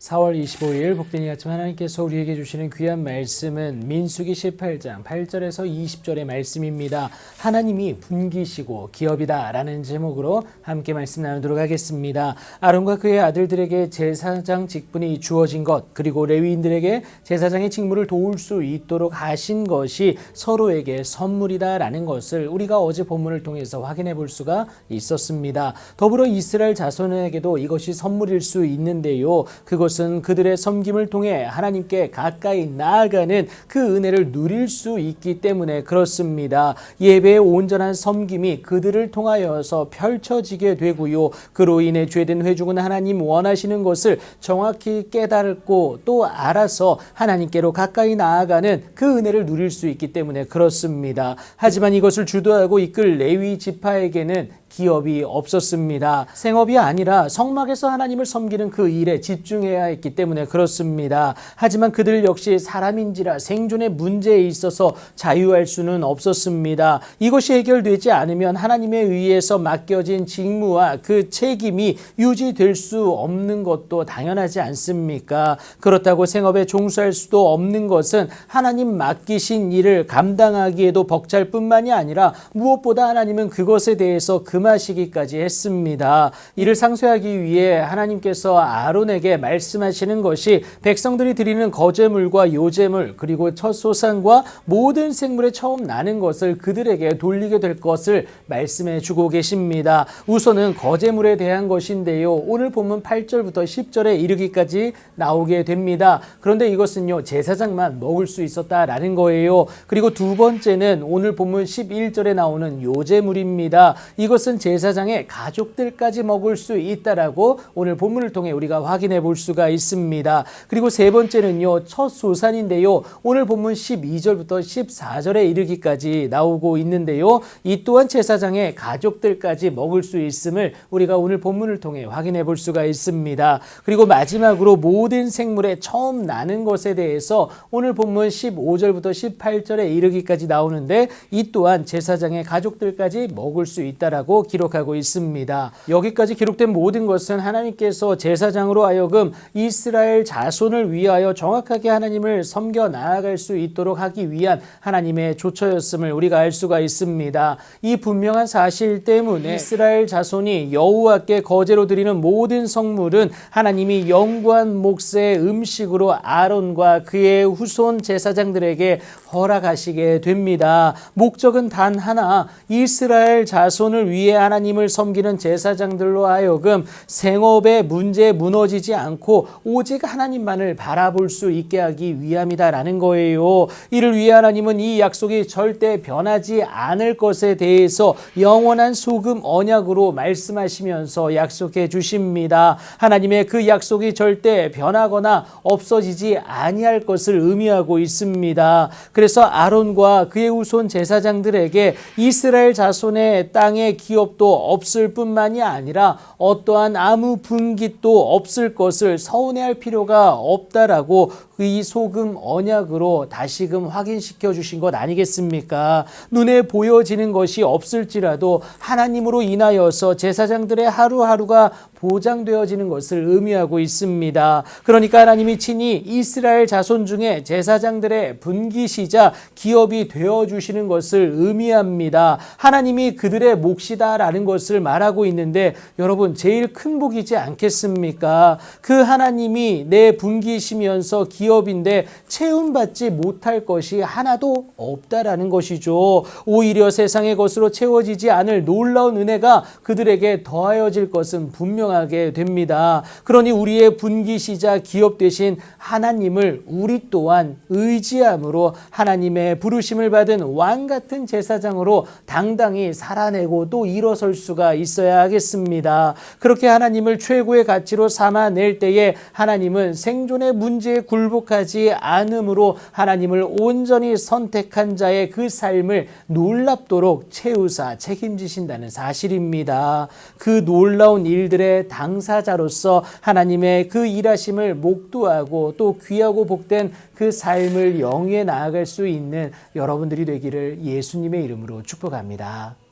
4월 25일 복된 이 아침 하나님께서 우리에게 주시는 귀한 말씀은 민수기 18장 8절에서 20절의 말씀입니다. 하나님이 분기시고 기업이다 라는 제목으로 함께 말씀 나누도록 하겠습니다. 아론과 그의 아들들에게 제사장 직분이 주어진 것, 그리고 레위인들에게 제사장의 직무를 도울 수 있도록 하신 것이 서로에게 선물이다 라는 것을 우리가 어제 본문을 통해서 확인해 볼 수가 있었습니다. 더불어 이스라엘 자손에게도 이것이 선물일 수 있는데요. 그것은 그들의 섬김을 통해 하나님께 가까이 나아가는 그 은혜를 누릴 수 있기 때문에 그렇습니다. 예배의 온전한 섬김이 그들을 통하여서 펼쳐지게 되고요. 그로 인해 죄된 회중은 하나님 원하시는 것을 정확히 깨닫고 또 알아서 하나님께로 가까이 나아가는 그 은혜를 누릴 수 있기 때문에 그렇습니다. 하지만 이것을 주도하고 이끌 레위 지파에게는 기업이 없었습니다. 생업이 아니라 성막에서 하나님을 섬기는 그 일에 집중해야 했기 때문에 그렇습니다. 하지만 그들 역시 사람인지라 생존의 문제에 있어서 자유할 수는 없었습니다. 이것이 해결되지 않으면 하나님에 의해서 맡겨진 직무와 그 책임이 유지될 수 없는 것도 당연하지 않습니까? 그렇다고 생업에 종수할 수도 없는 것은 하나님 맡기신 일을 감당하기에도 벅찰 뿐만이 아니라 무엇보다 하나님은 그것에 대해서 금하시기까지 했습니다. 이를 상쇄하기 위해 하나님께서 아론에게 말씀하시는 것이 백성들이 드리는 거제물과 요제물 그리고 첫 소산과 모든 생물의 처음 나는 것을 그들에게 돌리게 될 것을 말씀해 주고 계십니다. 우선은 거제물에 대한 것인데요. 오늘 본문 8절부터 10절에 이르기까지 나오게 됩니다. 그런데 이것은요, 제사장만 먹을 수 있었다라는 거예요. 그리고 두 번째는 오늘 본문 11절에 나오는 요제물입니다. 이것은 제사장의 가족들까지 먹을 수 있다라고 오늘 본문을 통해 우리가 확인해 볼 수가 있습니다. 그리고 세 번째는요, 첫 소산인데요. 오늘 본문 12절부터 14절에 이르기까지 나오고 있는데요. 이 또한 제사장의 가족들까지 먹을 수 있음을 우리가 오늘 본문을 통해 확인해 볼 수가 있습니다. 그리고 마지막으로 모든 생물의 처음 나는 것에 대해서 오늘 본문 15절부터 18절에 이르기까지 나오는데 이 또한 제사장의 가족들까지 먹을 수 있다라고 기록하고 있습니다. 여기까지 기록된 모든 것은 하나님께서 제사장으로 하여금 이스라엘 자손을 위하여 정확하게 하나님을 섬겨 나아갈 수 있도록 하기 위한 하나님의 조처였음을 우리가 알 수가 있습니다. 이 분명한 사실 때문에 이스라엘 자손이 여호와께 거제로 드리는 모든 성물은 하나님이 영구한 몫의 음식으로 아론과 그의 후손 제사장들에게 허락하시게 됩니다. 목적은 단 하나, 이스라엘 자손을 위해 하나님을 섬기는 제사장들로 하여금 생업의 문제에 무너지지 않고 오직 하나님만을 바라볼 수 있게 하기 위함이다라는 거예요. 이를 위해 하나님은 이 약속이 절대 변하지 않을 것에 대해서 영원한 소금 언약으로 말씀하시면서 약속해 주십니다. 하나님의 그 약속이 절대 변하거나 없어지지 아니할 것을 의미하고 있습니다. 그래서 아론과 그의 후손 제사장들에게 이스라엘 자손의 땅의 기업도 없을 뿐만이 아니라 어떠한 아무 분깃도 없을 것을 서운해할 필요가 없다라고 이 소금 언약으로 다시금 확인시켜 주신 것 아니겠습니까? 눈에 보여지는 것이 없을지라도 하나님으로 인하여서 제사장들의 하루하루가 보장되어지는 것을 의미하고 있습니다. 그러니까 하나님이 친히 이스라엘 자손 중에 제사장들의 분기시자 기업이 되어주시는 것을 의미합니다. 하나님이 그들의 몫이다라는 것을 말하고 있는데 여러분, 제일 큰 복이지 않겠습니까? 그 하나님이 내 분기시면서 기업인데 채움받지 못할 것이 하나도 없다라는 것이죠. 오히려 세상의 것으로 채워지지 않을 놀라운 은혜가 그들에게 더하여질 것은 분명하게 됩니다. 그러니 우리의 분기시자 기업 되신 하나님을 우리 또한 의지함으로 하나님의 부르심을 받은 왕 같은 제사장으로 당당히 살아내고 또 일어설 수가 있어야 하겠습니다. 그렇게 하나님을 최고의 가치로 삼아낼 때에 하나님은 생존의 문제에 굴복하지 않으므로 하나님을 온전히 선택한 자의 그 삶을 놀랍도록 채우사 책임지신다는 사실입니다. 그 놀라운 일들의 당사자로서 하나님의 그 일하심을 목도하고 또 귀하고 복된 그 삶을 영위해 나아갈 수 있는 여러분들이 되기를 예수님의 이름으로 축복합니다.